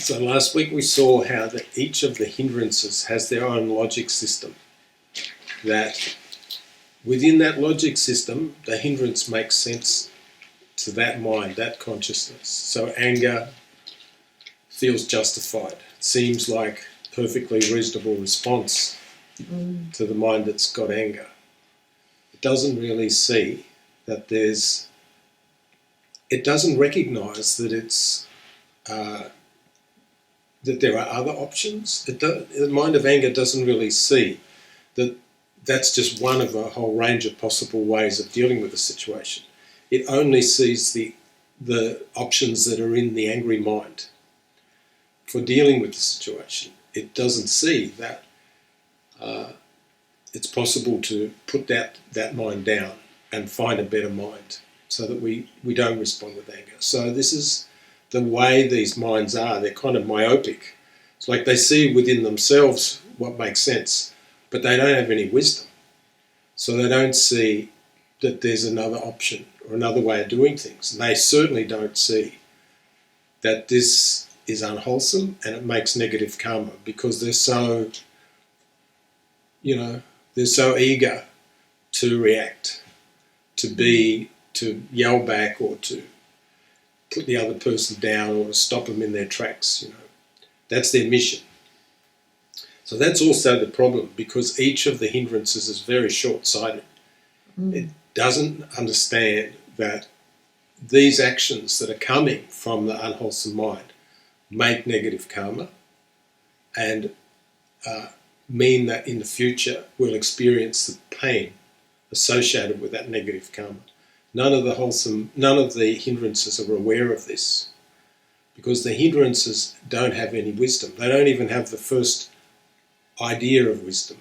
So last week we saw how that each of the hindrances has their own logic system. That within that logic system, the hindrance makes sense to that mind, that consciousness. So anger feels justified. It seems like a perfectly reasonable response to the mind that's got anger. It doesn't really see that it doesn't recognise that it's that there are other options. The mind of anger doesn't really see that that's just one of a whole range of possible ways of dealing with the situation. It only sees the options that are in the angry mind for dealing with the situation. It doesn't see that it's possible to put that mind down and find a better mind so that we don't respond with anger. So this is the way these minds are. They're kind of myopic. It's like they see within themselves what makes sense, but they don't have any wisdom. So they don't see that there's another option or another way of doing things. And they certainly don't see that this is unwholesome and it makes negative karma, because they're so eager to react, to yell back, or to put the other person down, or to stop them in their tracks. That's their mission. So that's also the problem, because each of the hindrances is very short-sighted. It doesn't understand that these actions that are coming from the unwholesome mind make negative karma and mean that in the future we'll experience the pain associated with that negative karma. None of the hindrances are aware of this, because the hindrances don't have any wisdom. They don't even have the first idea of wisdom.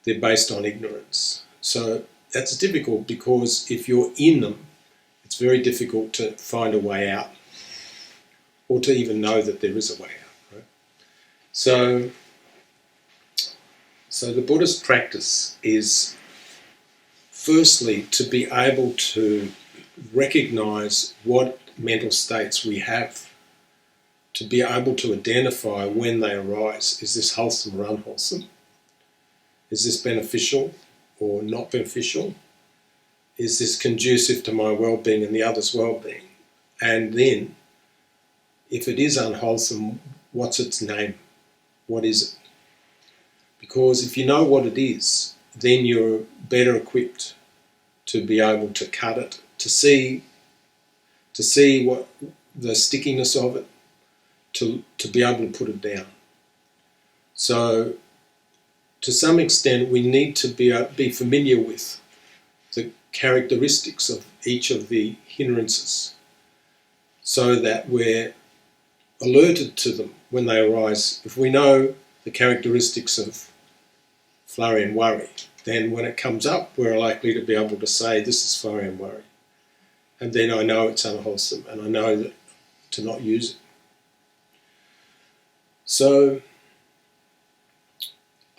They're based on ignorance. So that's difficult, because if you're in them, it's very difficult to find a way out, or to even know that there is a way out. Right? So the Buddhist practice is firstly to be able to recognize what mental states we have, to be able to identify when they arise. Is this wholesome or unwholesome? Is this beneficial or not beneficial? Is this conducive to my well-being and the other's well-being? And then, if it is unwholesome, what's its name? What is it? Because if you know what it is, then you're better equipped to be able to cut it, to see what the stickiness of it, to be able to put it down. So, to some extent, we need to be familiar with the characteristics of each of the hindrances, so that we're alerted to them when they arise. If we know the characteristics of flurry and worry, then when it comes up, we're likely to be able to say, this is flurry and worry. And then I know it's unwholesome, and I know that to not use it. So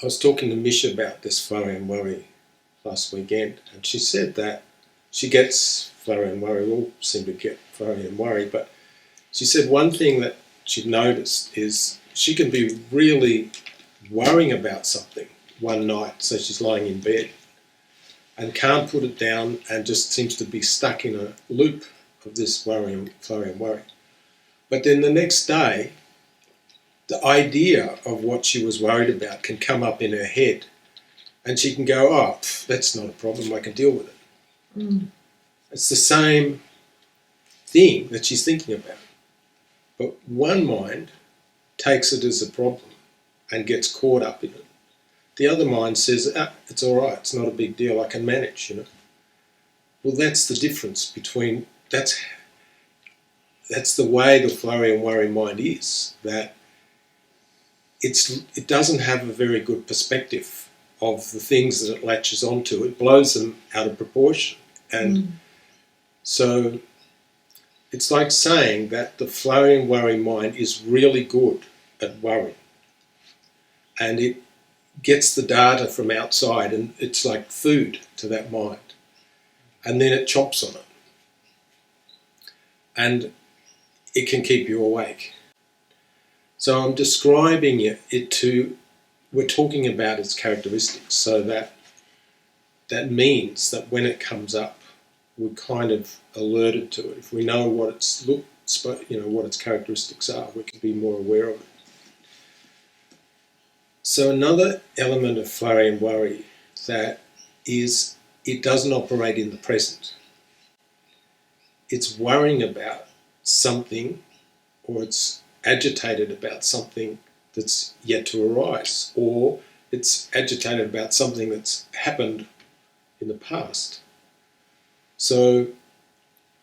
I was talking to Misha about this flurry and worry last weekend, and she said that she gets flurry and worry. We all seem to get flurry and worry, but she said one thing that she'd noticed is she can be really worrying about something one night, so she's lying in bed and can't put it down, and just seems to be stuck in a loop of this flurry and worry. But then the next day, the idea of what she was worried about can come up in her head, and she can go, oh, that's not a problem, I can deal with it. It's the same thing that she's thinking about. But one mind takes it as a problem and gets caught up in it. The other mind says, it's all right, it's not a big deal, I can manage, Well, that's the difference between, that's the way the flurry and worry mind is, that it doesn't have a very good perspective of the things that it latches onto. It blows them out of proportion. And so it's like saying that the flurry and worry mind is really good at worrying. And it gets the data from outside, and it's like food to that mind. And then it chops on it. And it can keep you awake. So I'm describing it to, we're talking about its characteristics, so that means that when it comes up, we're kind of alerted to it. If we know what what its characteristics are, we can be more aware of it. So another element of flurry and worry that is, it doesn't operate in the present. It's worrying about something, or it's agitated about something that's yet to arise, or it's agitated about something that's happened in the past. So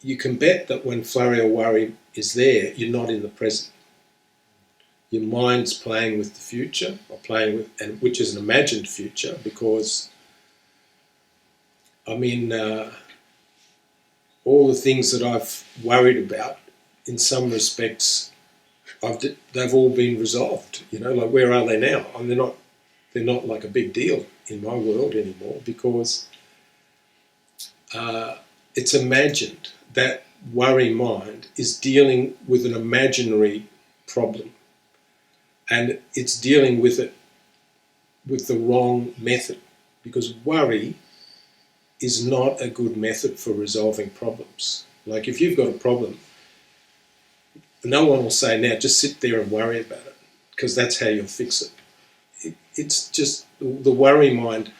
you can bet that when flurry or worry is there, you're not in the present. Your mind's playing with the future, or playing with, and which is an imagined future, because I mean, all the things that I've worried about, in some respects, they've all been resolved. Like, where are they now? I mean, they're not like a big deal in my world anymore, because it's imagined. That worry mind is dealing with an imaginary problem, and it's dealing with it with the wrong method, because worry is not a good method for resolving problems. Like, if you've got a problem, no one will say, now just sit there and worry about it, because that's how you'll fix it. It's just, the worry mind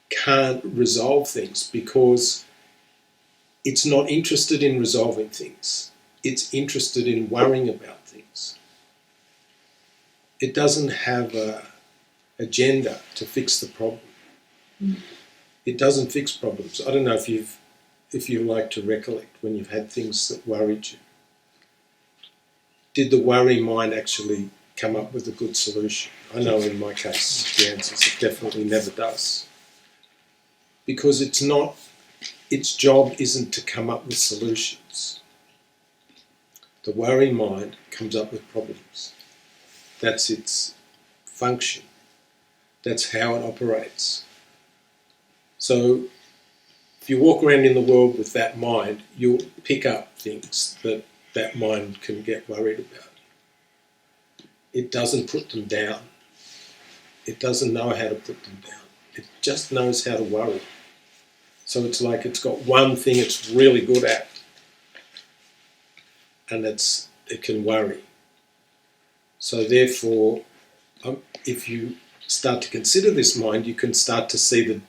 can't resolve things, because it's not interested in resolving things. It's interested in worrying about things. It doesn't have an agenda to fix the problem. It doesn't fix problems. I don't know if you like to recollect when you've had things that worried you. Did the worry mind actually come up with a good solution? I know in my case the answer is it definitely never does. Because its job isn't to come up with solutions. The worry mind comes up with problems. That's its function. That's how it operates. So if you walk around in the world with that mind, you'll pick up things that mind can get worried about. It doesn't put them down. It doesn't know how to put them down. It just knows how to worry. So it's like it's got one thing it's really good at, and it can worry. So therefore, if you start to consider this mind, you can start to see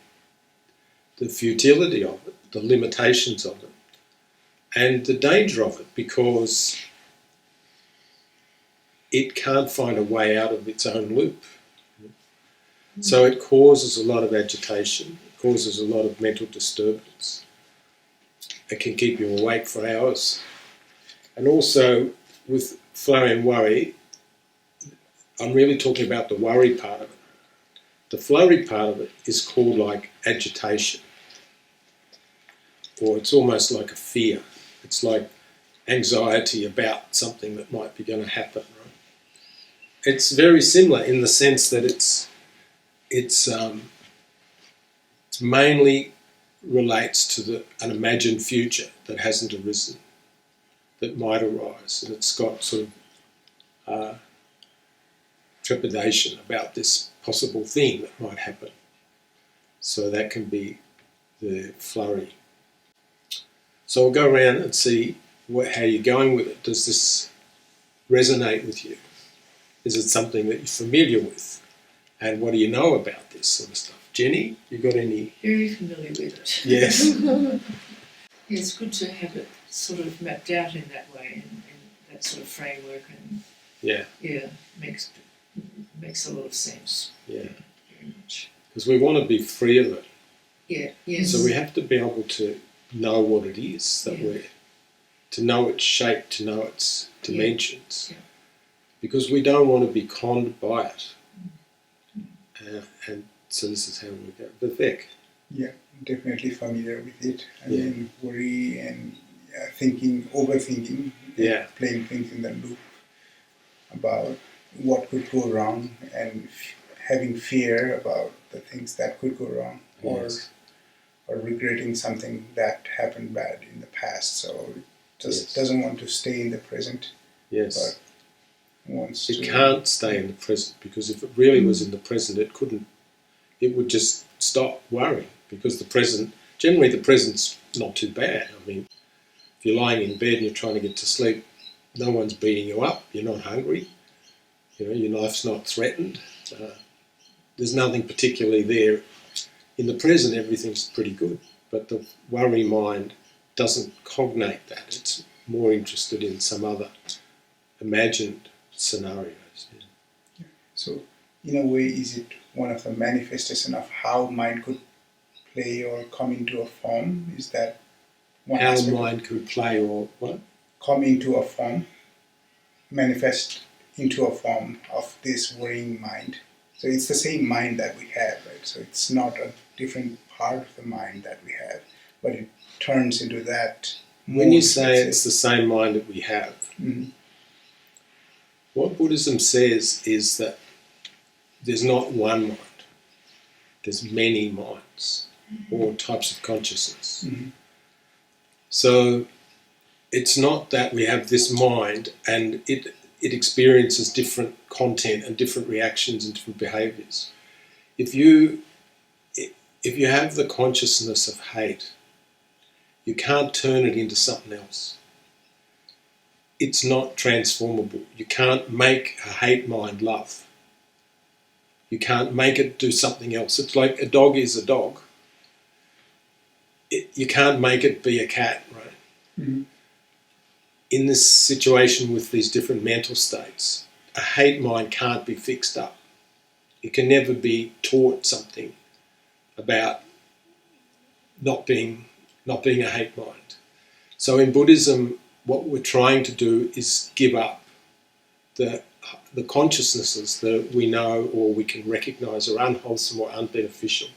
the futility of it, the limitations of it, and the danger of it, because it can't find a way out of its own loop. So it causes a lot of agitation, it causes a lot of mental disturbance. It can keep you awake for hours. And also, with flurry and worry, I'm really talking about the worry part of it. The flurry part of it is called like agitation, or it's almost like a fear. It's like anxiety about something that might be going to happen. Right? It's very similar in the sense that it's mainly relates to an imagined future that hasn't arisen, that might arise, and it's got sort of trepidation about this possible thing that might happen. So that can be the flurry. So I'll go around and see how you're going with it. Does this resonate with you? Is it something that you're familiar with? And what do you know about this sort of stuff? Jenny, you got any? Very familiar with it. Yes. Yeah, it's good to have it sort of mapped out in that way, and that sort of framework, and yeah, makes a lot of sense. Yeah, very much. Because we want to be free of it. Yeah, yes. So we have to be able to know what it is that to know its shape, to know its dimensions, because we don't want to be conned by it. And so this is how we go. Vivek. Yeah, definitely familiar with it. I mean, worry and overthinking, playing things in the loop about what could go wrong, and having fear about the things that could go wrong, or regretting something that happened bad in the past. So it just doesn't want to stay in the present. Yes. wants It to... can't stay in the present, because if it really was in the present, it couldn't. It would just stop worrying, because generally the present's not too bad. I mean, if you're lying in bed and you're trying to get to sleep, no one's beating you up. You're not hungry. Your life's not threatened. There's nothing particularly there. In the present, everything's pretty good, but the worry mind doesn't cognate that. It's more interested in some other imagined scenarios. Yeah. So, in a way, is it one of the manifestation of how mind could play or come into a form? Is that one How aspect? mind could play or what? Come into a form, manifest into a form of this worrying mind. So it's the same mind that we have, right? So it's not a different part of the mind that we have, but it turns into that. When you say it's the same mind that we have, Mm-hmm. what Buddhism says is that there's not one mind. There's many minds, or types of consciousness. Mm-hmm. So it's not that we have this mind and it experiences different content and different reactions and different behaviours. If you have the consciousness of hate, you can't turn it into something else. It's not transformable. You can't make a hate mind love. You can't make it do something else. It's like a dog is a dog. You can't make it be a cat, right? Mm-hmm. In this situation with these different mental states, a hate mind can't be fixed up. You can never be taught something about not being a hate mind. So in Buddhism, what we're trying to do is give up the consciousnesses that we know or we can recognise are unwholesome or unbeneficial,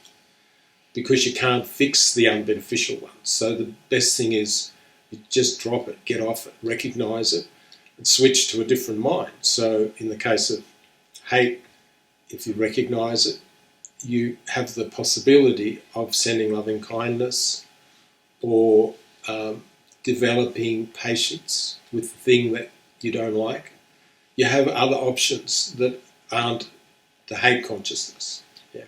because you can't fix the unbeneficial ones. So the best thing is you just drop it, get off it, recognise it, and switch to a different mind. So in the case of hate, if you recognise it, you have the possibility of sending loving kindness or developing patience with the thing that you don't like. You have other options that aren't the hate consciousness. Yeah.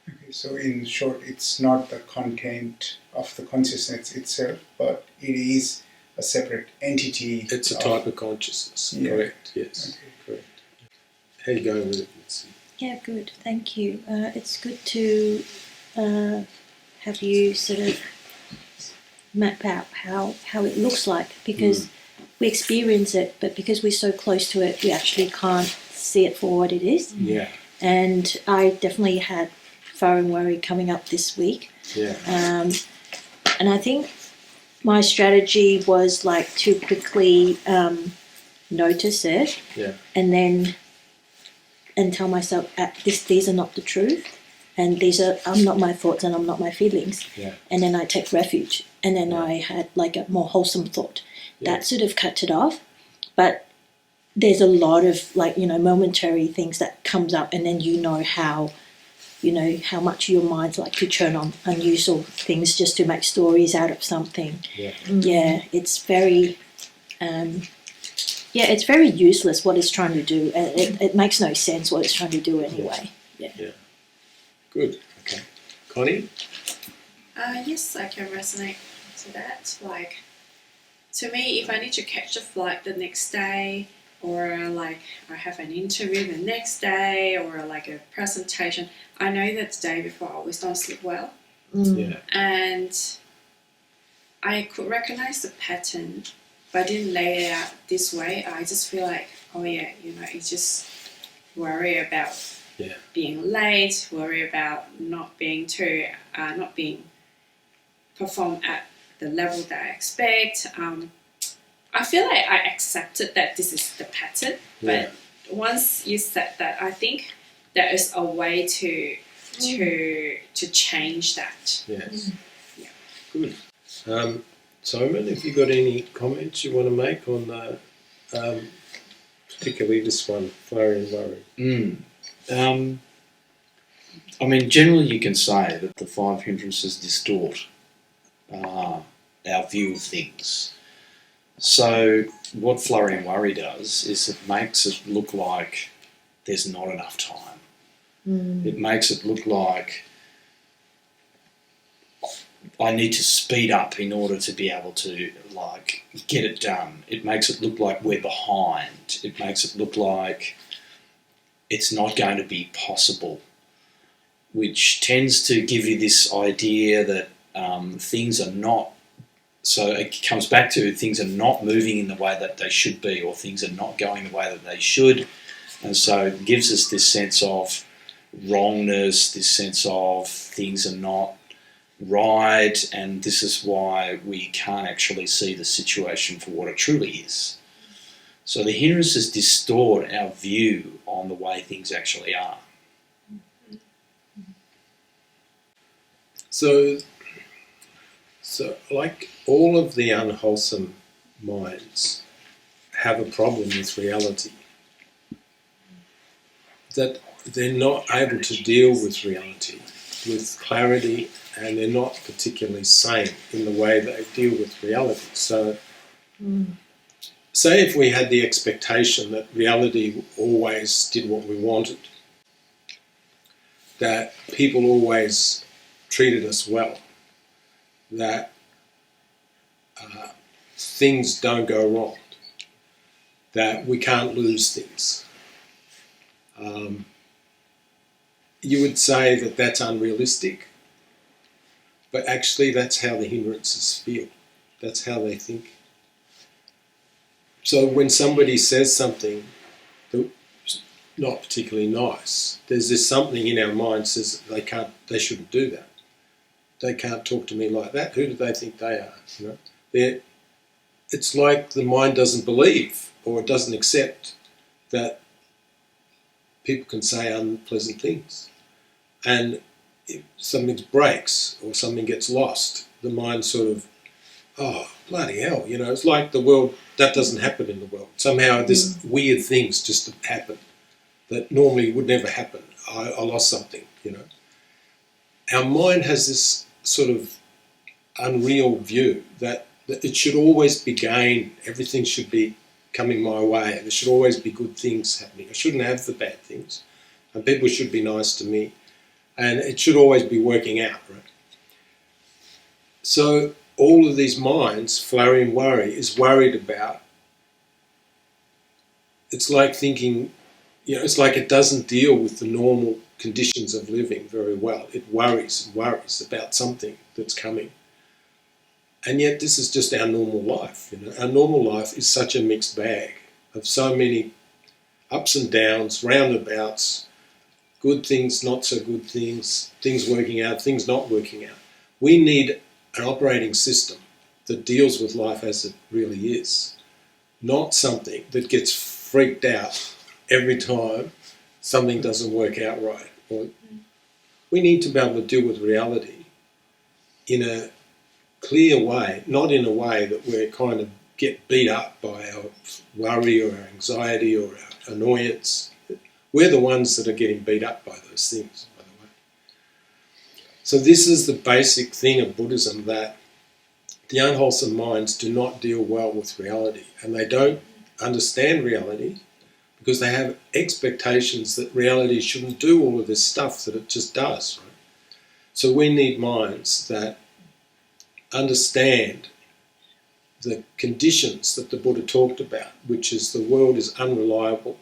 Okay, so in short, it's not the content of the consciousness itself, but it is a separate entity. It's a type of consciousness. Yeah. Correct. Yes. Okay. Correct. How you going with it? Let's see. Yeah, good. Thank you. It's good to have you sort of map out how it looks like, because we experience it, but because we're so close to it, we actually can't see it for what it is. Yeah. And I definitely had foreign worry coming up this week. Yeah. And I think my strategy was like to quickly notice it, Yeah. and tell myself, these are not the truth, and I'm not my thoughts and I'm not my feelings. Yeah. And then I take refuge, and then I had like a more wholesome thought. Yeah. That sort of cut it off. But there's a lot of momentary things that comes up, and then how much your mind's like to churn on unusual things just to make stories out of something. Yeah. Yeah, it's very it's very useless what it's trying to do. It makes no sense what it's trying to do anyway. Yeah. Good. Okay. Connie? Yes, I can resonate to that. Like, to me, if I need to catch a flight the next day, or like I have an interview the next day, or like a presentation, I know that the day before I always don't sleep well. Yeah. And I could recognize the pattern, but I didn't lay it out this way. I just feel like, it's just worry about being late, worry about not being performed at the level that I expect. I feel like I accepted that this is the pattern, but once you said that, I think there is a way to change that. Yes. Yeah. Good. Simon, have you got any comments you want to make on particularly this one, Flurry and Worry? I mean, generally you can say that the 5 hindrances distort our view of things. So what flurry and worry does is it makes it look like there's not enough time. It makes it look like I need to speed up in order to be able to like get it done. It makes it look like we're behind. It makes it look like it's not going to be possible, which tends to give you this idea that things are not. So it comes back to things are not moving in the way that they should be, or things are not going the way that they should, and so it gives us this sense of wrongness, this sense of things are not right, and this is why we can't actually see the situation for what it truly is. So the hindrances distort our view on the way things actually are. So like all of the unwholesome minds have a problem with reality. That they're not able to deal with reality with clarity, and they're not particularly sane in the way they deal with reality. So, say if we had the expectation that reality always did what we wanted, that people always treated us well, that things don't go wrong, that we can't lose things. You would say that that's unrealistic, but actually that's how the hindrances feel. That's how they think. So when somebody says something that's not particularly nice, there's this something in our mind says they shouldn't do that. They can't talk to me like that. Who do they think they are? You know, it's like the mind doesn't believe or it doesn't accept that people can say unpleasant things. And if something breaks or something gets lost, the mind sort of, oh, bloody hell, you know, it's like the world, that doesn't happen in the world. Somehow this weird things just happen that normally would never happen. I lost something, you know. Our mind has this sort of unreal view that it should always be gain, everything should be coming my way, and there should always be good things happening. I shouldn't have the bad things, and people should be nice to me, and it should always be working out, right? So all of these minds, flurry and worry, is worried about. It's like thinking, you know, it's like it doesn't deal with the normal conditions of living very well. It worries and worries about something that's coming. And yet this is just our normal life. You know? Our normal life is such a mixed bag of so many ups and downs, roundabouts, good things, not so good things, things working out, things not working out. We need an operating system that deals with life as it really is, not something that gets freaked out every time something doesn't work out right. We need to be able to deal with reality in a clear way, not in a way that we're kind of get beat up by our worry or our anxiety or our annoyance. We're the ones that are getting beat up by those things, by the way. So this is the basic thing of Buddhism, that the unwholesome minds do not deal well with reality, and they don't understand reality because they have expectations that reality shouldn't do all of this stuff that it just does. Right? So we need minds that understand the conditions that the Buddha talked about, which is the world is unreliable.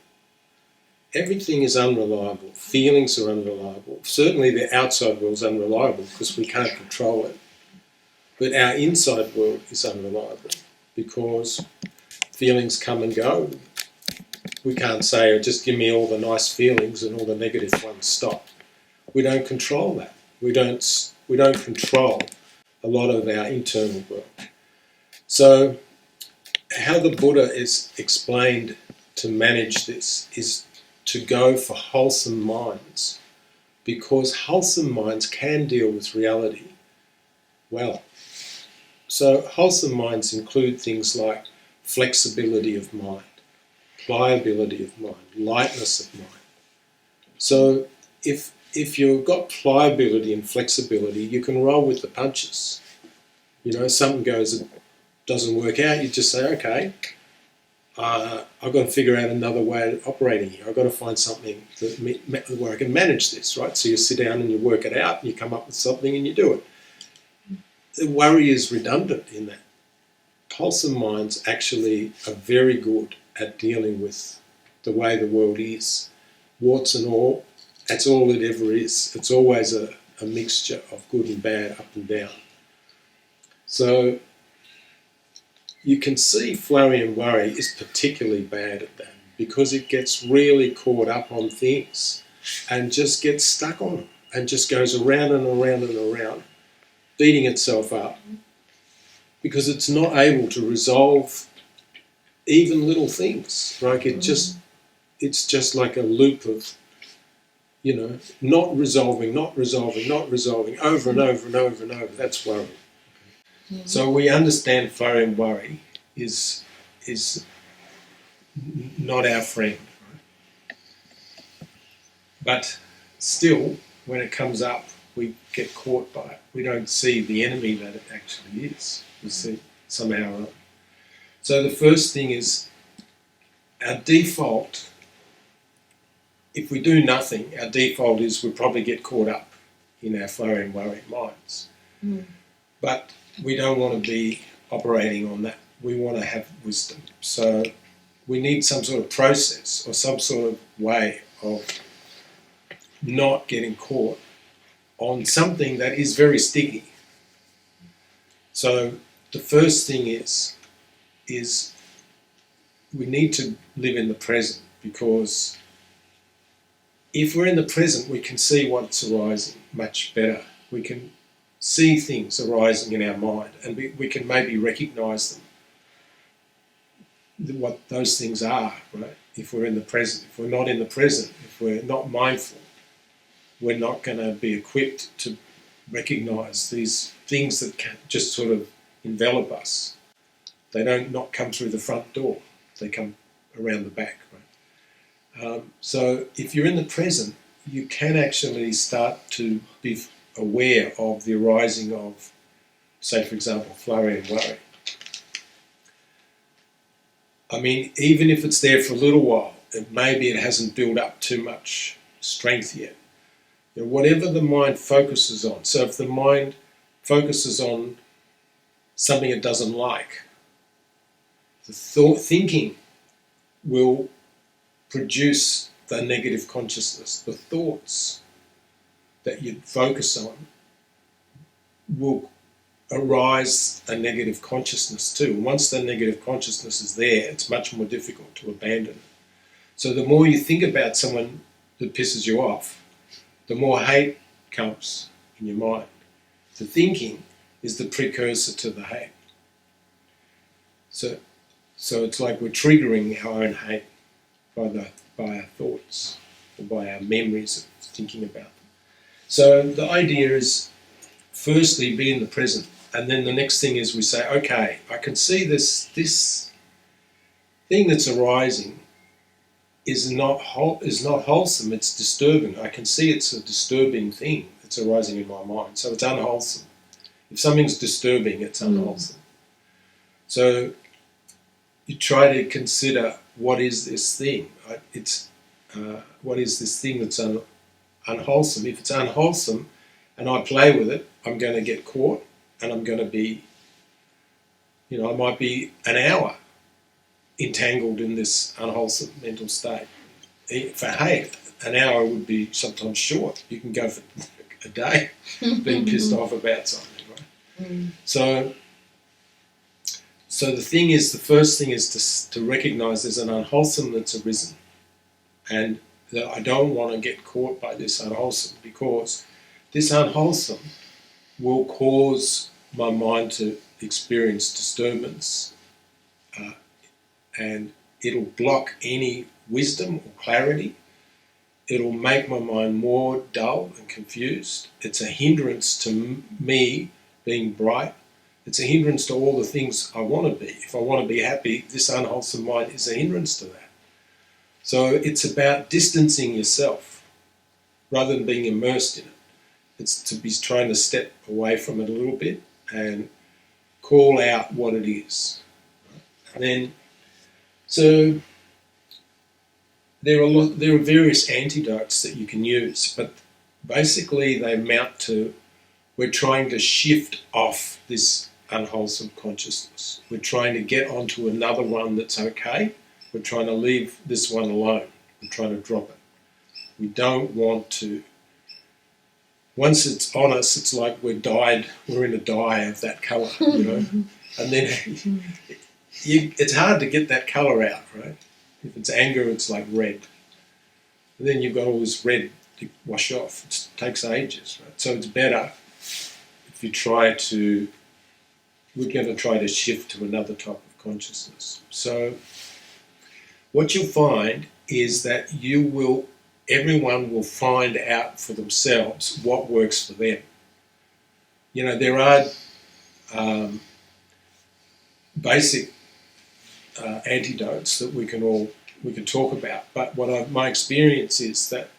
Everything is unreliable. Feelings are unreliable. Certainly the outside world is unreliable because we can't control it. But our inside world is unreliable because feelings come and go. We can't say, oh, just give me all the nice feelings and all the negative ones stop. We don't control that. We don't control a lot of our internal world. So how the Buddha is explained to manage this is to go for wholesome minds, because wholesome minds can deal with reality well. So wholesome minds include things like flexibility of mind, pliability of mind, lightness of mind. So if you've got pliability and flexibility, you can roll with the punches. You know, something goes doesn't work out, you just say, okay, I've got to figure out another way of operating here. I've got to find something where I can manage this, right? So you sit down and you work it out, and you come up with something and you do it. The worry is redundant in that. Wholesome minds actually are very good at dealing with the way the world is. Warts and all, that's all it ever is. It's always a mixture of good and bad, up and down. So you can see flurry and worry is particularly bad at that because it gets really caught up on things and just gets stuck on them and just goes around and around and around, beating itself up because it's not able to resolve even little things. Like it's just like a loop of, not resolving, over and over and over and over. That's worry. So we understand flurry and worry is not our friend. Right? But still, when it comes up, we get caught by it. We don't see the enemy that it actually is. We see somehow. So the first thing is our default. If we do nothing, our default is we probably get caught up in our flurry and worry minds. But we don't want to be operating on that. We want to have wisdom. So we need some sort of process or some sort of way of not getting caught on something that is very sticky. So the first thing is we need to live in the present, because if we're in the present, we can see what's arising much better. We can see things arising in our mind, and we can maybe recognise them, what those things are, right? If we're in the present. If we're not in the present, if we're not mindful, we're not going to be equipped to recognise these things that can just sort of envelop us. They don't not come through the front door, they come around the back, right? So if you're in the present, you can actually start to be aware of the arising of, say for example, flurry and worry. I mean, even if it's there for a little while, maybe it hasn't built up too much strength yet. Whatever the mind focuses on. So if the mind focuses on something it doesn't like, the thinking will produce the negative consciousness. The thoughts that you focus on will arise a negative consciousness too. And once the negative consciousness is there, it's much more difficult to abandon it. So the more you think about someone that pisses you off, the more hate comes in your mind. The thinking is the precursor to the hate. So it's like we're triggering our own hate by our thoughts or by our memories of thinking about them. So the idea is, firstly, be in the present, and then the next thing is we say, okay, I can see this thing that's arising is not wholesome, it's disturbing. I can see it's a disturbing thing that's arising in my mind, so it's unwholesome. If something's disturbing, it's unwholesome. So you try to consider, what is this thing? What is this thing that's unwholesome? If it's unwholesome and I play with it, I'm going to get caught, and I'm going to be, I might be an hour entangled in this unwholesome mental state. For hate, an hour would be sometimes short. You can go for a day being pissed off about something, right? So the thing is, the first thing is to recognise there's an unwholesome that's arisen, and that I don't want to get caught by this unwholesome, because this unwholesome will cause my mind to experience disturbance, and it'll block any wisdom or clarity. It'll make my mind more dull and confused. It's a hindrance to me being bright. It's a hindrance to all the things I want to be. If I want to be happy, this unwholesome mind is a hindrance to that. So it's about distancing yourself rather than being immersed in it. It's to be trying to step away from it a little bit and call out what it is. And then, so there are various antidotes that you can use, but basically they amount to, we're trying to shift off this unwholesome consciousness. We're trying to get onto another one that's okay. We're trying to leave this one alone. We're trying to drop it. We don't want to. Once it's on us, it's like we're in a dye of that colour, you know. And then it's hard to get that colour out, right? If it's anger, it's like red. And then you've got all this red to wash off. It takes ages, right? So it's better if you we're going to try to shift to another type of consciousness. So what you'll find is that everyone will find out for themselves what works for them. You know, there are basic antidotes that we can talk about, but my experience is that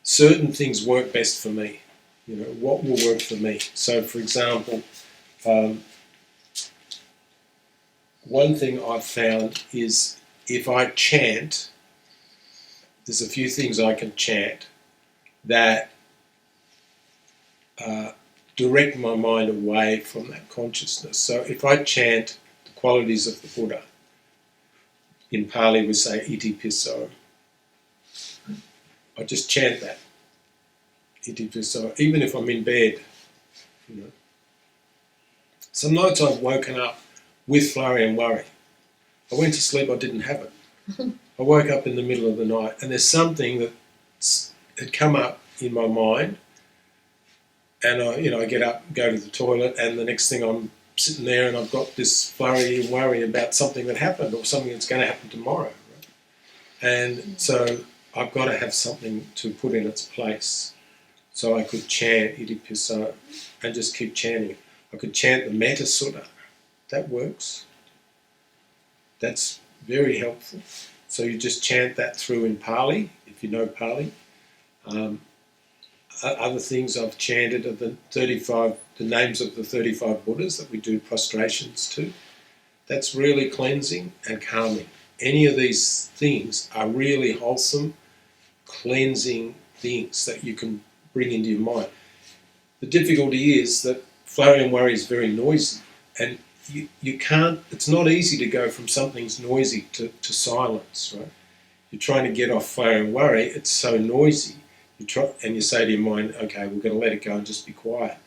certain things work best for me. You know, what will work for me. So, for example, one thing I've found is if I chant, there's a few things I can chant that direct my mind away from that consciousness. So if I chant the qualities of the Buddha, in Pali we say iti pisso, I just chant that, iti pisso, even if I'm in bed, you know. Some nights I've woken up with flurry and worry. I went to sleep, I didn't have it. I woke up in the middle of the night and there's something that had come up in my mind, and I get up, go to the toilet, and the next thing I'm sitting there and I've got this flurry and worry about something that happened or something that's going to happen tomorrow. Right? And so I've got to have something to put in its place. So I could chant iti pisso and just keep chanting. I could chant the Metta Sutta. That works. That's very helpful. So you just chant that through in Pali, if you know Pali. Other things I've chanted are the names of the 35 Buddhas that we do prostrations to. That's really cleansing and calming. Any of these things are really wholesome, cleansing things that you can bring into your mind. The difficulty is that flurry and worry is very noisy, and you can't, it's not easy to go from something's noisy to silence, right? You're trying to get off flurry and worry, it's so noisy. And you say to your mind, okay, we're going to let it go and just be quiet.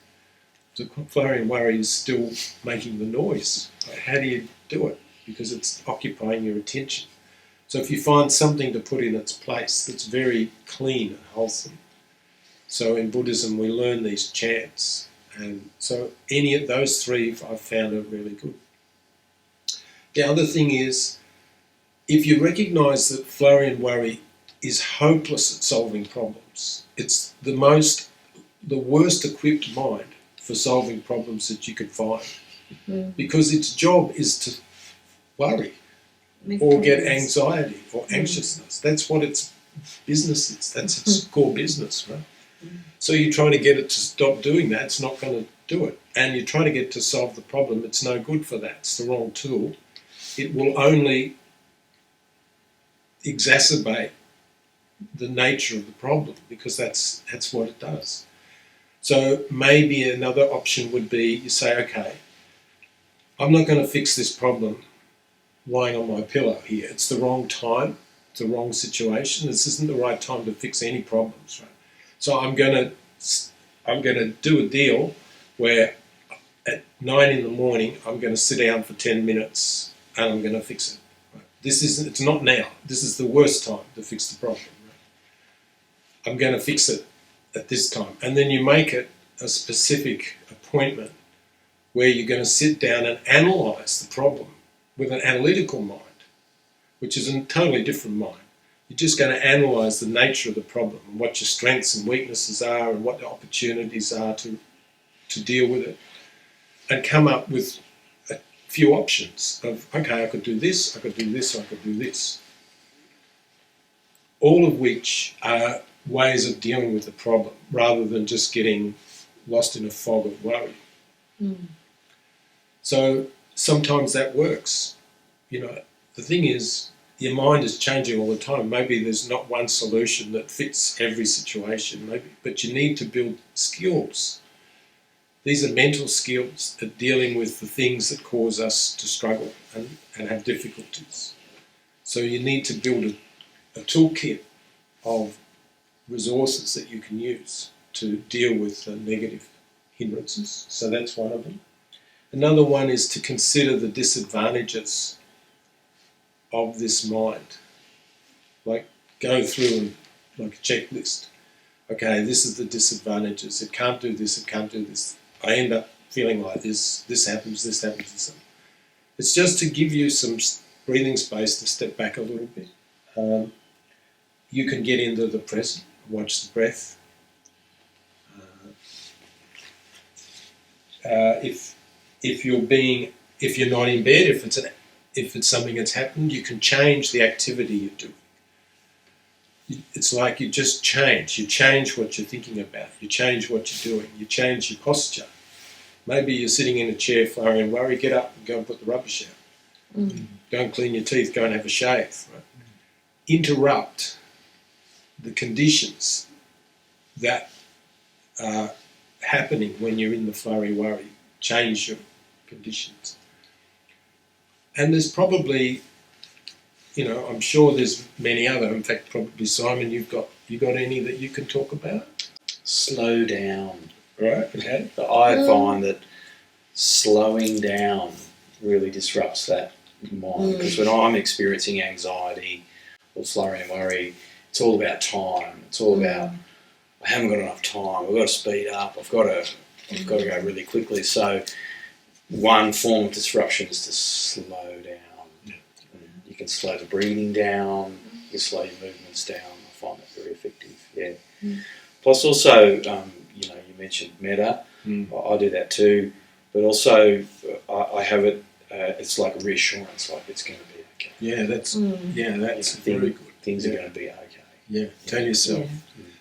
The flurry and worry is still making the noise. How do you do it? Because it's occupying your attention. So if you find something to put in its place that's very clean and wholesome. So in Buddhism we learn these chants. And so any of those three I've found are really good. The other thing is, if you recognise that flurry and worry is hopeless at solving problems, it's the worst equipped mind for solving problems that you could find. Because its job is to worry or get anxiety or anxiousness. That's what its business is. That's its core business, right? So you're trying to get it to stop doing that, it's not going to do it. And you're trying to get it to solve the problem, it's no good for that. It's the wrong tool. It will only exacerbate the nature of the problem, because that's what it does. So maybe another option would be, you say, okay, I'm not going to fix this problem lying on my pillow here. It's the wrong time, it's the wrong situation. This isn't the right time to fix any problems, right? So I'm going to do a deal where at 9 in the morning I'm going to sit down for 10 minutes and I'm going to fix it. Right? It's not now. This is the worst time to fix the problem. Right? I'm going to fix it at this time. And then you make it a specific appointment where you're going to sit down and analyse the problem with an analytical mind, which is a totally different mind. You're just going to analyse the nature of the problem and what your strengths and weaknesses are and what the opportunities are to deal with it, and come up with a few options of, okay, I could do this, I could do this, I could do this. All of which are ways of dealing with the problem rather than just getting lost in a fog of worry. So sometimes that works. You know, the thing is, your mind is changing all the time. Maybe there's not one solution that fits every situation, maybe, but you need to build skills. These are mental skills at dealing with the things that cause us to struggle and have difficulties. So you need to build a toolkit of resources that you can use to deal with the negative hindrances. So that's one of them. Another one is to consider the disadvantages of this mind. Like go through and like a checklist. Okay, this is the disadvantages. It can't do this, it can't do this. I end up feeling like this happens, this happens, this happens. It's just to give you some breathing space to step back a little bit. You can get into the present, watch the breath. If you're not in bed, if it's something that's happened, you can change the activity you're doing. It's like you just change. You change what you're thinking about. You change what you're doing. You change your posture. Maybe you're sitting in a chair, flurry and worry. Get up and go and put the rubbish out. Go and clean your teeth. Go and have a shave. Right? Interrupt the conditions that are happening when you're in the flurry worry. Change your conditions. And there's probably, you know, I'm sure there's many other. In fact, probably Simon, you got any that you can talk about? Slow down. Right. Okay. But I find that slowing down really disrupts that mind, because when I'm experiencing anxiety or flurry and worry, it's all about time. It's all about I haven't got enough time. I've got to speed up. I've got to go really quickly. So one form of disruption is to slow down. You can slow the breathing down. You can slow your movements down. I find that very effective. Yeah. Plus, also, you mentioned metta. I do that too. But also, I have it. It's like a reassurance, like it's going to be okay. Yeah, that's very good. Things are going to be okay. Yeah, tell yourself.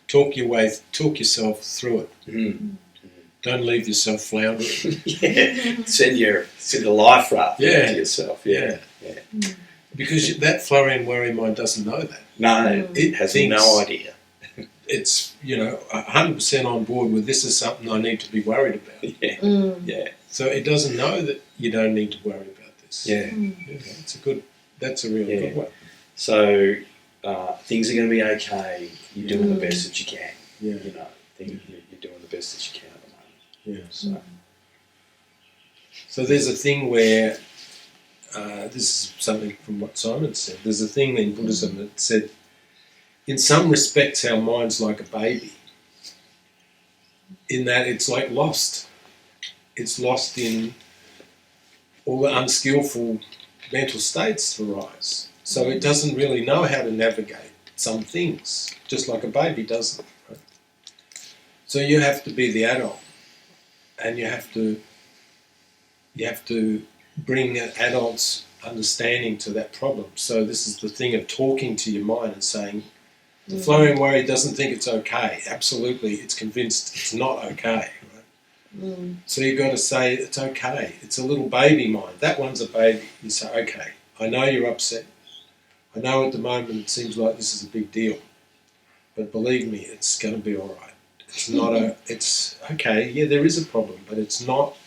Talk yourself through it. Don't leave yourself floundering. Send a life raft to yourself. Yeah. Because that flurry and worry mind doesn't know that. No, it has no idea. It's 100% on board with this is something I need to be worried about. So it doesn't know that you don't need to worry about this. That's a real good one. So things are going to be okay. You're doing the best that you can. You're doing the best that you can at the moment. So there's a thing where this is something from what Simon said. There's a thing in Buddhism that said, in some respects, our mind's like a baby. In that it's like lost. It's lost in all the unskillful mental states that arise. So it doesn't really know how to navigate some things, just like a baby doesn't. Right? So you have to be the adult, and you have to bring an adult's understanding to that problem. So this is the thing of talking to your mind and saying, the flurry and worry doesn't think it's okay. Absolutely, it's convinced it's not okay. Right? So you've got to say it's okay. It's a little baby mind. That one's a baby. You say, okay, I know you're upset. I know at the moment it seems like this is a big deal, but believe me, it's going to be all right. It's not it's okay. Yeah, there is a problem, but it's not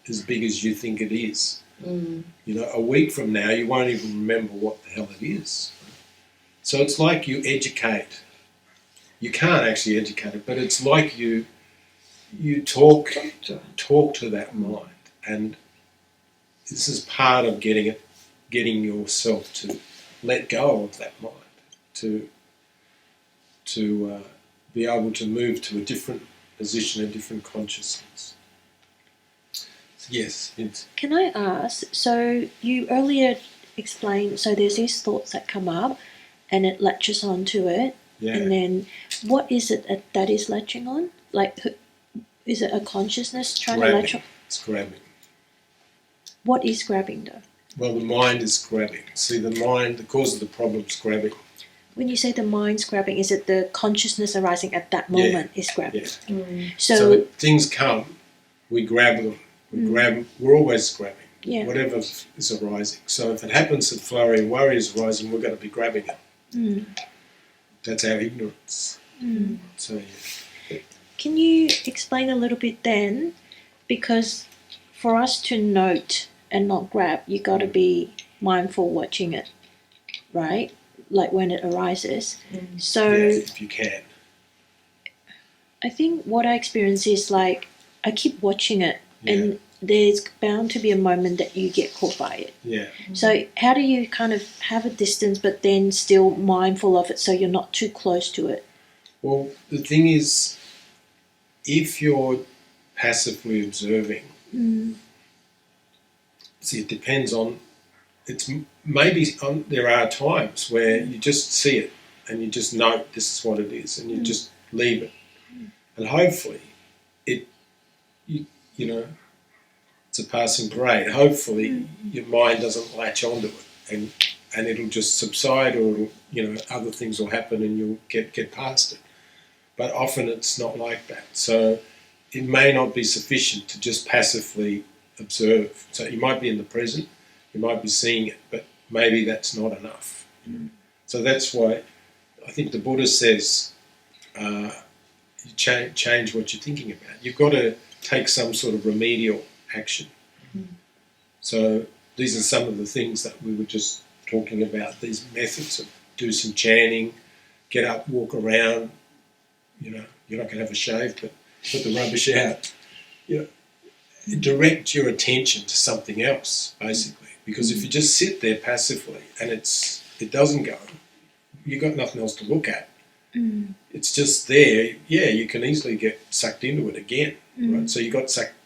as big as you think it is. A week from now, you won't even remember what the hell it is. So it's like you educate. You can't actually educate it, but it's like you talk to that mind, and this is part of getting yourself to let go of that mind, to be able to move to a different position, a different consciousness. Yes. Can I ask, so you earlier explained, so there's these thoughts that come up and it latches onto it, and then what is it that is latching on? Like, is it a consciousness trying to latch on? It's grabbing. What is grabbing though? Well, the mind is grabbing. See, the mind, the cause of the problem is grabbing. When you say the mind's grabbing, is it the consciousness arising at that moment is grabbing? Yeah. So things come, we grab them. We're always grabbing. Yeah. whatever is arising. So if it happens that flurry and worry is arising, we're going to be grabbing it. Mm. That's our ignorance. Mm. So yeah. Can you explain a little bit then? Because for us to note and not grab, you got to be mindful watching it, right? Like when it arises. So Yeah, if you can. I think what I experience is like I keep watching it, Yeah. and there's bound to be a moment that you get caught by it. Yeah. So how do you kind of have a distance but then still mindful of it so you're not too close to it? Well, the thing is, if you're passively observing, see, it depends on. It's maybe there are times where you just see it and you just know this is what it is, and you just leave it, and hopefully, you know, it's a passing parade. Hopefully, your mind doesn't latch onto it, and it'll just subside, or it'll, other things will happen, and you'll get past it. But often it's not like that. So it may not be sufficient to just passively observe. So you might be in the present, you might be seeing it, but maybe that's not enough. So that's why I think the Buddha says you change what you're thinking about. You've got to take some sort of remedial action. So these are some of the things that we were just talking about, these methods of do some chanting, get up, walk around. You're not going to have a shave, but put the rubbish out. Direct your attention to something else, basically. Because if you just sit there passively and it doesn't go, you've got nothing else to look at. It's just there. Yeah, you can easily get sucked into it again, right? So you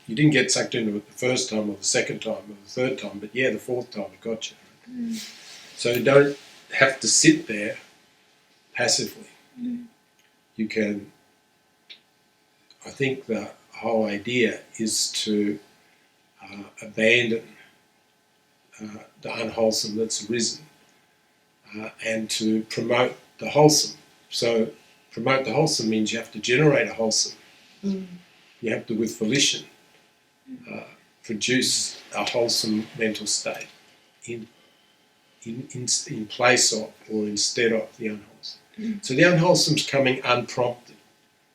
didn't get sucked into it the first time or the second time or the third time, but yeah, the fourth time it got you. Right? So you don't have to sit there passively. You can, I think the whole idea is to abandon the unwholesome that's arisen and to promote the wholesome. So promote the wholesome means you have to generate a wholesome. You have to, with volition, produce a wholesome mental state in place of or instead of the unwholesome. So the unwholesome's coming unprompted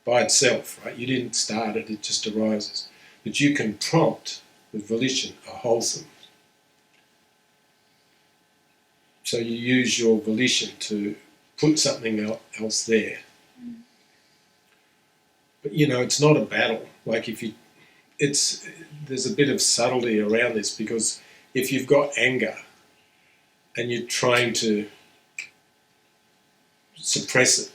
by itself, right? You didn't start it, it just arises. But you can prompt with volition a wholesome. So you use your volition to put something else there. But it's not a battle. Like there's a bit of subtlety around this, because if you've got anger and you're trying to suppress it,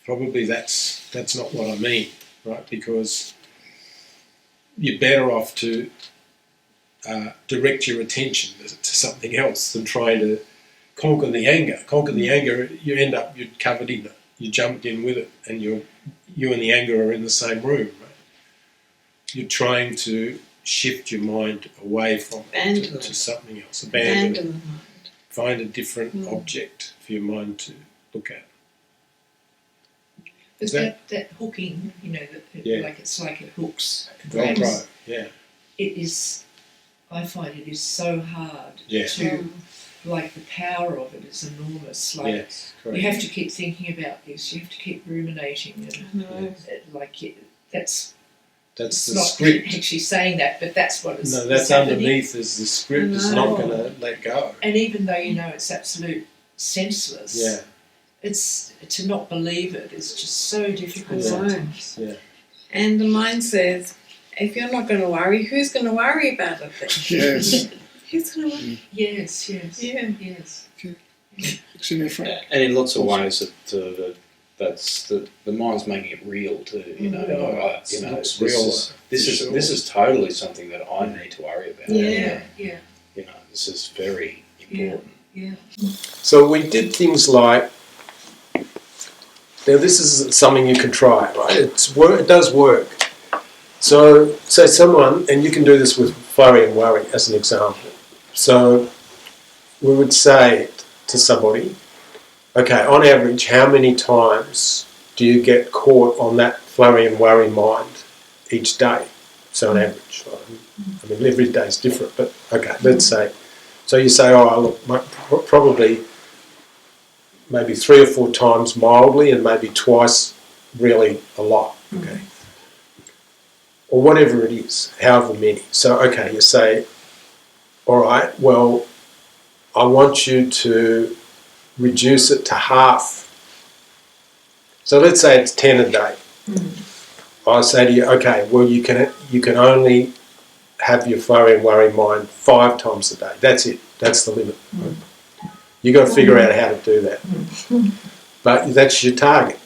probably that's not what I mean, right? Because you're better off to direct your attention to something else than trying to conquer the anger. Conquer the anger, you're covered in it. You jumped in with it, and you and the anger are in the same room, right? You're trying to shift your mind away from it to something else. Abandon it. Find a different object for your mind to look at. But that hooking, it's like it hooks. Right, yeah. It is, I find it is so hard Yeah. to, like the power of it is enormous. Like Yes, correct. you have to keep thinking about this, you have to keep ruminating, and that's That's the not script. actually saying that, but that's what it's. No, that's it's happening. underneath is the script. It's not going to let go. And even though it's absolute senseless, Yeah, it's to not believe it is just so difficult Yeah. sometimes. yeah. And the mind says, if you're not going to worry, who's going to worry about it then? Yes. Who's going to worry? Yes, Yeah. yes. It's in your front. And in lots of ways, that's the mind's making it real too. Looks real. This is totally something that I need to worry about. Yeah. Yeah. This is very important. Yeah. So we did things like. Now this is something you can try, right? It does work. So say someone, and you can do this with flurry and worry as an example. So we would say to somebody, okay, on average, how many times do you get caught on that flurry and worry mind each day? So an average. I mean, every day is different, but okay, let's say. So you say, oh, look, probably maybe 3 or 4 times mildly and maybe twice really a lot, okay? Or whatever it is, however many. So, okay, you say, all right, well, I want you to reduce it to half. So let's say it's 10 a day. I say to you, okay, well, you can only have your flurry and worry mind 5 times a day. That's it. That's the limit. Right? You've got to figure out how to do that. But that's your target.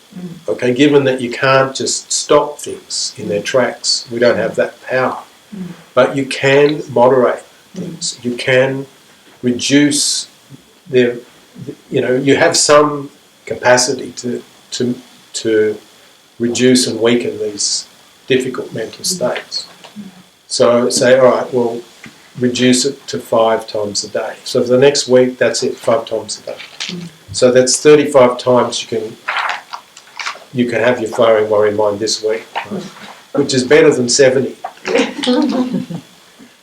Okay, given that you can't just stop things in their tracks, we don't have that power. But you can moderate things. You can reduce their, you have some capacity to reduce and weaken these difficult mental states. So say, all right, well, reduce it to 5 times a day. So for the next week, that's it, 5 times a day. So that's 35 times you can have your flurry and worry mind this week, right? Which is better than 70. Do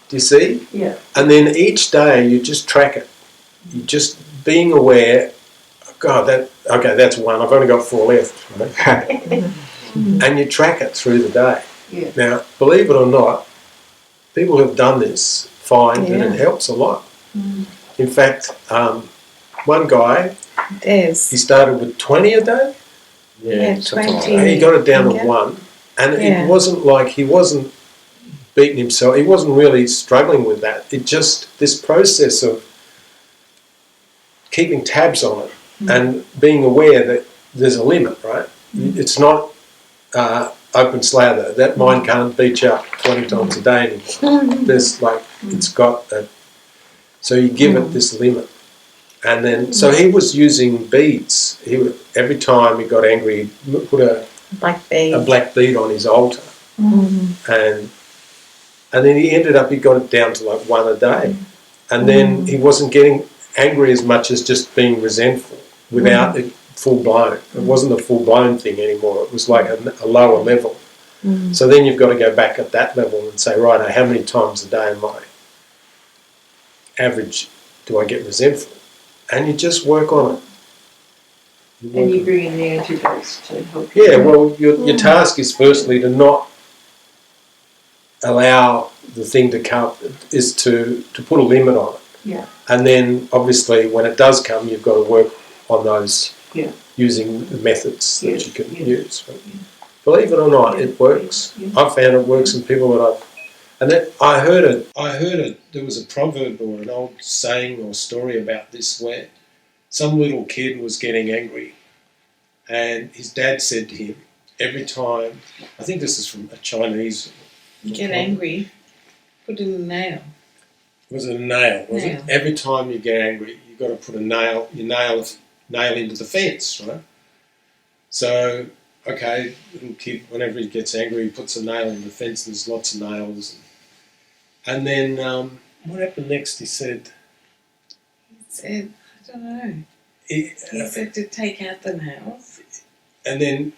you see? Yeah. And then each day you just track it. You just being aware, God, that's 1. I've only got 4 left. Right? And you track it through the day. Yeah. Now, believe it or not, people who have done this find that it helps a lot. In fact, one guy, he started with 20 a day. Yeah, 20. And he got it down to 1. And it wasn't like he wasn't beating himself. He wasn't really struggling with that. It just, this process of keeping tabs on it and being aware that there's a limit, right? It's not open slather. That mind can't beat you up 20 times a day anymore. There's it's got a, so you give it this limit. And then, so he was using beads. Every time he got angry, he'd put a black bead on his altar. And then he got it down to 1 a day. And then he wasn't getting angry as much as just being resentful without it full blown. It wasn't a full blown thing anymore. It was like a lower level. So then you've got to go back at that level and say, right, how many times a day in my average do I get resentful? And you just work on it. And you bring in the antidotes to help you. Yeah, well, your task is firstly to not allow the thing to come, is to put a limit on it. Yeah. And then, obviously, when it does come, you've got to work on those using the methods that you can use. Right? Believe it or not, it works. I've found it works in people that I've... And then I heard it, there was a proverb or an old saying or story about this where some little kid was getting angry and his dad said to him, every time, I think this is from a Chinese... Get angry, put in a nail. Was it a nail, was it? Every time you get angry, you've got to put nail into the fence, right? So, okay, little kid, whenever he gets angry, he puts a nail in the fence and there's lots of nails. And then, what happened next? He said... He said, I don't know. He said to take out the nails. And then,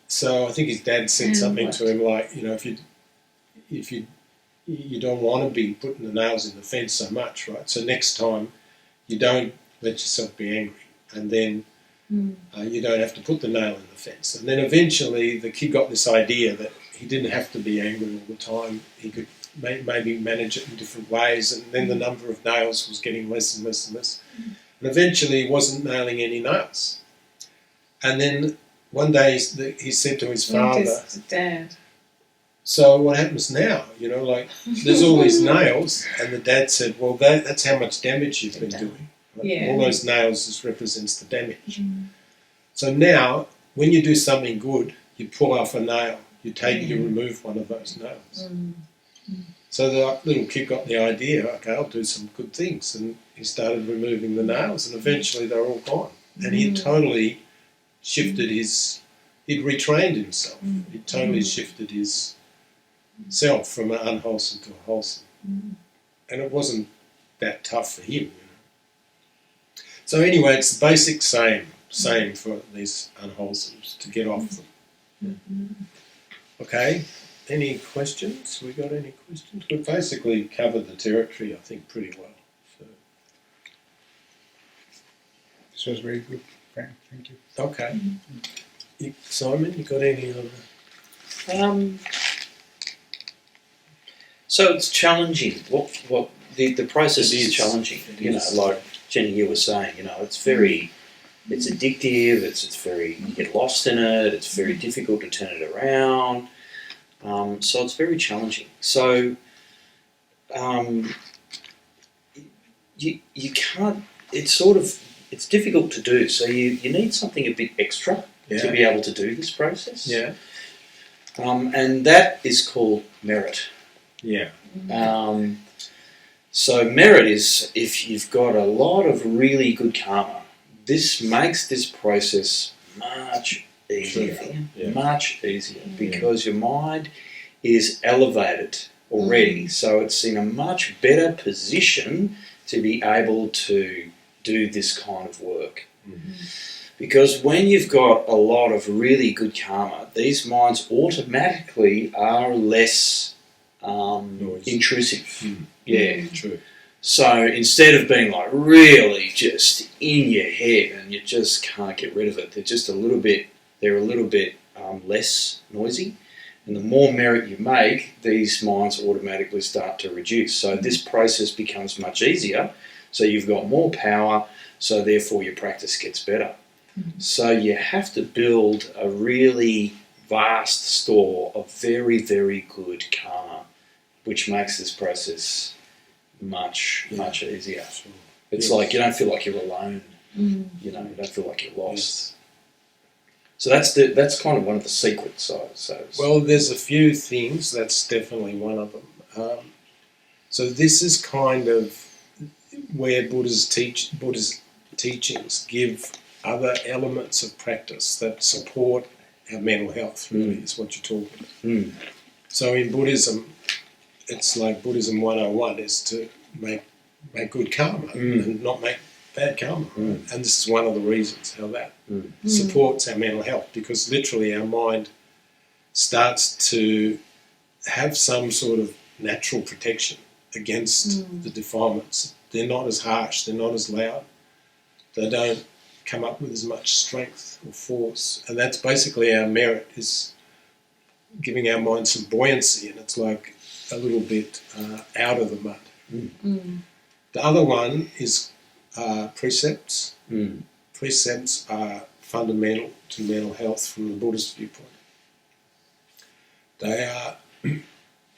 so I think his dad said something to him like, if you don't want to be putting the nails in the fence so much, right? So next time, you don't let yourself be angry. And then you don't have to put the nail in the fence. And then eventually the kid got this idea that he didn't have to be angry all the time. He could maybe manage it in different ways. And then the number of nails was getting less and less and less. And eventually he wasn't nailing any nails. And then one day he said to his father... Dad. So what happens now? There's all these nails, and the dad said, well, that's how much damage you've been doing. Right? Yeah. All those nails represents the damage. So now, when you do something good, you pull off a nail. You remove one of those nails. So the little kid got the idea, okay, I'll do some good things. And he started removing the nails, and eventually they're all gone. And he totally shifted he'd retrained himself. He totally shifted his self from an unwholesome to a wholesome. And it wasn't that tough for him. So anyway, it's the basic same for these unwholesomes, to get off them. Okay? Any questions? We got any questions? We've basically covered the territory, I think, pretty well. So. This was very good, Frank. Thank you. Okay. Simon, you got any other? So it's challenging. What the process is challenging. You know, like Jenny, you were saying. You know, it's addictive. It's very, you get lost in it. It's very difficult to turn it around. So it's very challenging. So you can't. It's difficult to do. So you need something a bit extra to be able to do this process. Yeah. And that is called merit. Yeah. So merit is if you've got a lot of really good karma. This makes this process much easier. Yeah. Much easier because your mind is elevated already. So it's in a much better position to be able to do this kind of work. Mm-hmm. Because when you've got a lot of really good karma, these minds automatically are less intrusive. Mm. Yeah. True. So instead of being like really just in your head and you just can't get rid of it, they're a little bit less noisy. And the more merit you make, these minds automatically start to reduce. So this process becomes much easier. So you've got more power. So therefore your practice gets better. Mm-hmm. So you have to build a really vast store of very, very good karma, which makes this process much easier. Sure. It's like you don't feel like you're alone. You know, you don't feel like you're lost. So that's kind of one of the secrets. So well, there's a few things. That's definitely one of them. So this is kind of where Buddha's teachings give other elements of practice that support our mental health. Really, is what you're talking about. So in Buddhism, it's like Buddhism 101 is to make good karma and not make bad karma. Right? And this is one of the reasons how that supports our mental health, because literally our mind starts to have some sort of natural protection against the defilements. They're not as harsh, they're not as loud, they don't come up with as much strength or force. And that's basically our merit, is giving our mind some buoyancy, and it's like a little bit out of the mud. The other one is precepts. Precepts are fundamental to mental health from the Buddhist viewpoint. They are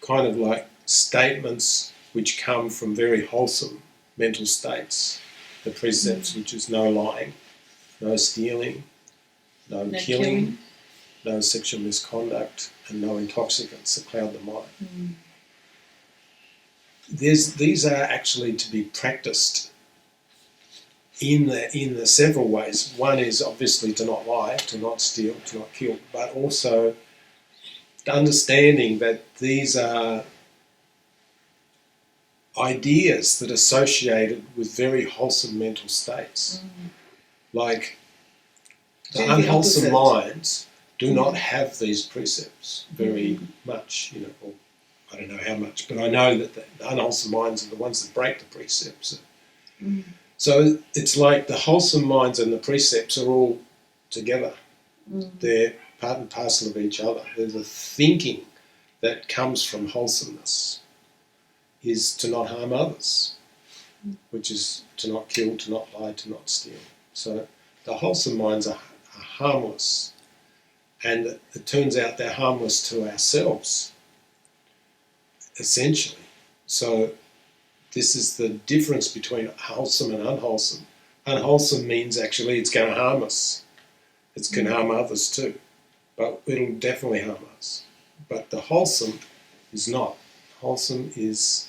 kind of like statements which come from very wholesome mental states. The precepts, which is no lying, no stealing, no killing, no sexual misconduct, and no intoxicants that cloud the mind. These are actually to be practiced in the several ways. One is obviously to not lie, to not steal, to not kill, but also the understanding that these are ideas that are associated with very wholesome mental states. Like the unwholesome minds do not have these precepts very much, you know, or I don't know how much, but I know that the unwholesome minds are the ones that break the precepts. So it's like the wholesome minds and the precepts are all together. They're part and parcel of each other. There's a thinking that comes from wholesomeness is to not harm others, which is to not kill, to not lie, to not steal. So the wholesome minds are harmless, and it turns out they're harmless to ourselves, essentially. So this is the difference between wholesome and unwholesome. Unwholesome means actually it's going to harm us. It's going to harm others too, but it'll definitely harm us. But the wholesome is not. Wholesome is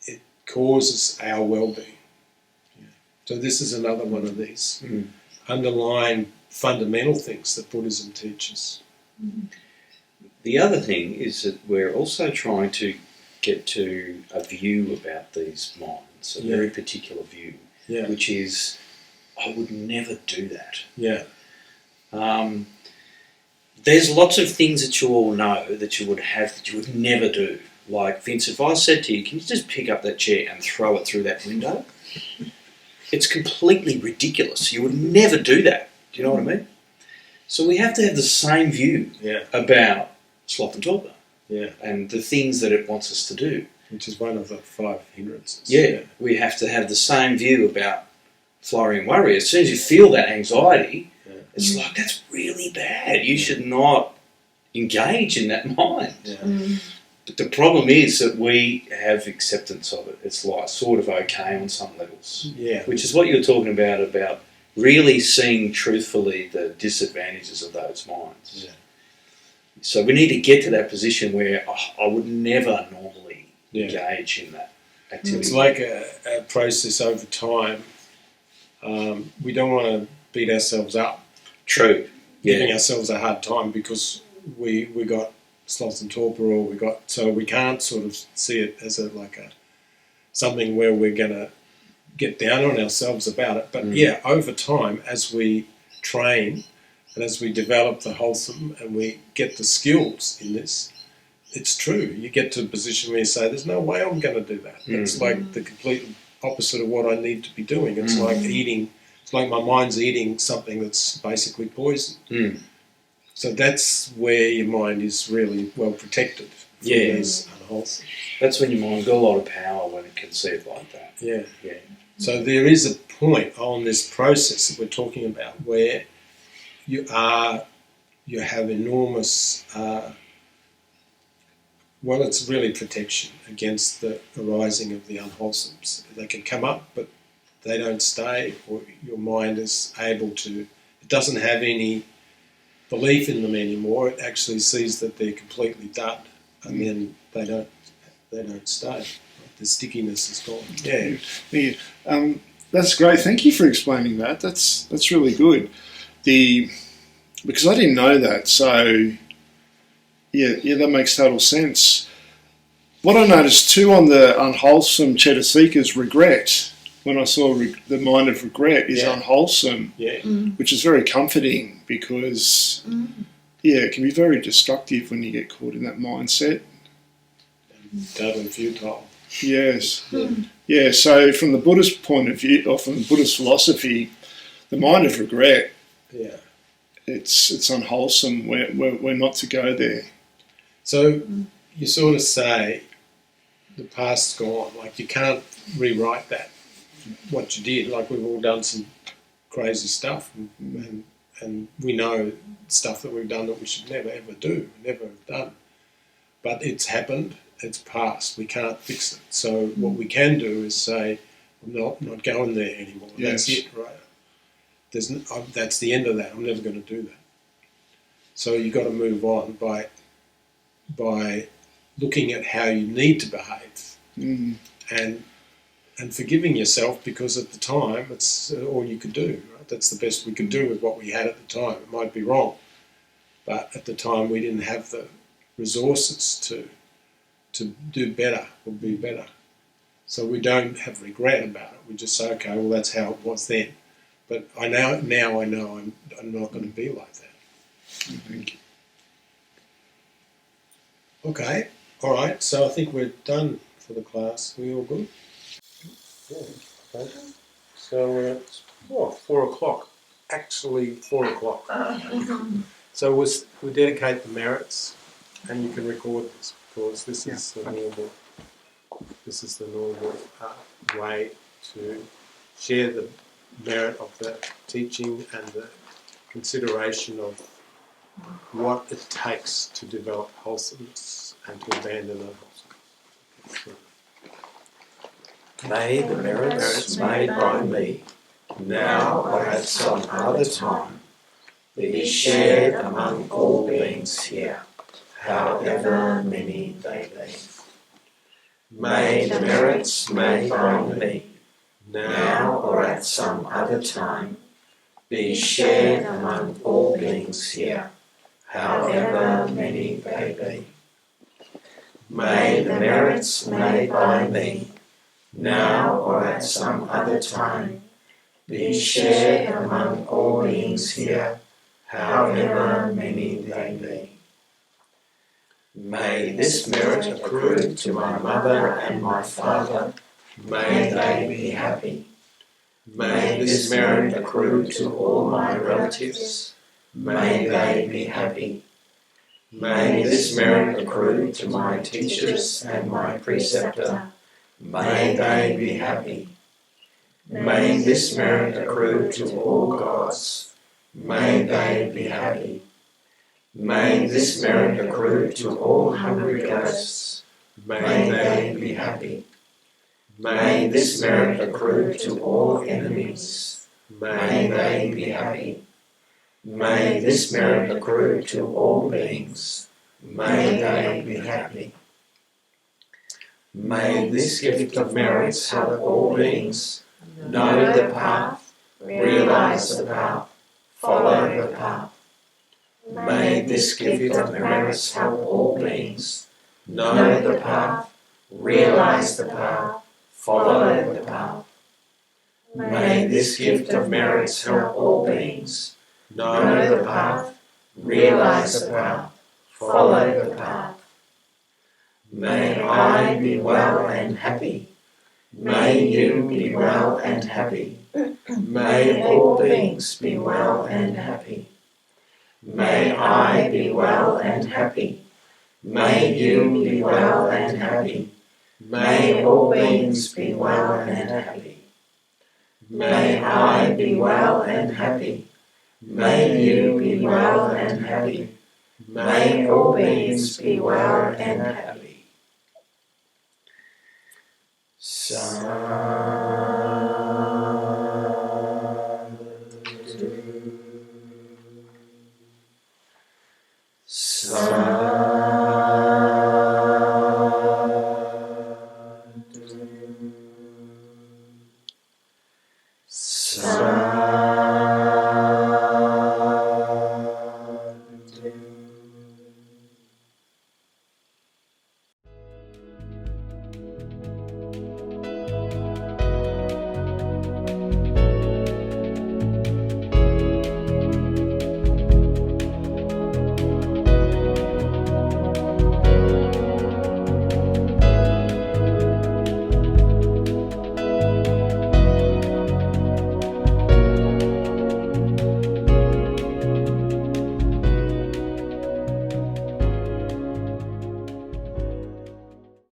it causes our well-being. So this is another one of these underlying fundamental things that Buddhism teaches. The other thing is that we're also trying to get to a view about these minds, a very particular view, which is, I would never do that. there's lots of things that you all know that you would have that you would never do. Like, Vince, if I said to you, can you just pick up that chair and throw it through that window? It's completely ridiculous. You would never do that. Do you know what I mean? So we have to have the same view about sloth and torpor and the things that it wants us to do. Which is one of the 5 hindrances. Yeah, we have to have the same view about flurry and worry. As soon as you feel that anxiety, it's like, that's really bad. You should not engage in that mind. But the problem is that we have acceptance of it. It's like sort of okay on some levels. Yeah. Which is what you're talking about really seeing truthfully the disadvantages of those minds. Yeah. So we need to get to that position where I would never normally engage in that activity. It's like a process over time. We don't want to beat ourselves up. True. Giving ourselves a hard time because we got sloth and torpor, or so we can't sort of see it as something where we're going to get down on ourselves about it. But over time, as we train and as we develop the wholesome and we get the skills in this, it's true. You get to a position where you say, there's no way I'm going to do that. It's like the complete opposite of what I need to be doing. It's like eating, it's like my mind's eating something that's basically poison. So that's where your mind is really well protected from these unwholesome. That's when your mind's got a lot of power when it can see it like that. Yeah. So there is a point on this process that we're talking about where you have enormous, it's really protection against the arising of the unwholesomes. They can come up, but they don't stay, or your mind is able to, it doesn't have any belief in them anymore. It actually sees that they're completely done, and then they don't stay. The stickiness is gone. Yeah. That's great. Thank you for explaining that. That's really good. Because I didn't know that. So yeah, that makes total sense. What I noticed too on the unwholesome Chetasika is regret. When I saw the mind of regret is unwholesome, which is very comforting because it can be very destructive when you get caught in that mindset. Totally futile. Yes. Yeah, so from the Buddhist point of view, or from the Buddhist philosophy, the mind of regret, it's unwholesome. We're not to go there. So you sort of say the past's gone, like you can't rewrite that, what you did. Like we've all done some crazy stuff and we know stuff that we've done that we should never ever do, never have done. But it's happened. It's past. We can't fix it. So what we can do is say, I'm not going there anymore. Yes. That's it, right? That's the end of that. I'm never going to do that. So you've got to move on by looking at how you need to behave and forgiving yourself, because at the time it's all you could do. Right? That's the best we could do with what we had at the time. It might be wrong, but at the time we didn't have the resources to do better or be better. So we don't have regret about it. We just say, okay, well, that's how it was then. But now I know I'm not going to be like that. Thank you. Okay, all right. So I think we're done for the class. We all good? Yeah. Okay. So it's 4 o'clock. Actually, 4 o'clock. So we dedicate the merits, and you can record this because this is the normal. This is the normal way to share the merit of the teaching and the consideration of what it takes to develop wholesomeness and to abandon unwholesomeness. May the merits made by me, now or at some other time, be shared among all beings here, however many they be. May the merits made by me, now or at some other time, be shared among all beings here, however many they be. May the merits made by me, now or at some other time, be shared among all beings here, however many they be. May this merit accrue to my mother and my father. May they be happy. May this merit accrue to all my relatives. May they be happy. May this merit accrue to my teachers and my preceptor. May they be happy. May this merit accrue to all gods. May they be happy. May this merit accrue to all hungry ghosts. May they be happy. May this merit accrue to all enemies. May they be happy. May this merit accrue to all beings. May they be happy. May this gift of merits help all beings know the path, realize the path, follow the path. May this gift of merits help all beings know the path, realize the path, follow the path. May this gift of merits help all beings know the path, realize the path, follow the path. May I be well and happy. May you be well and happy. May all beings be well and happy. May I be well and happy. May you be well and happy. May all beings be well and happy. May I be well and happy. May you be well and happy. May all beings be well and happy. Sadhu.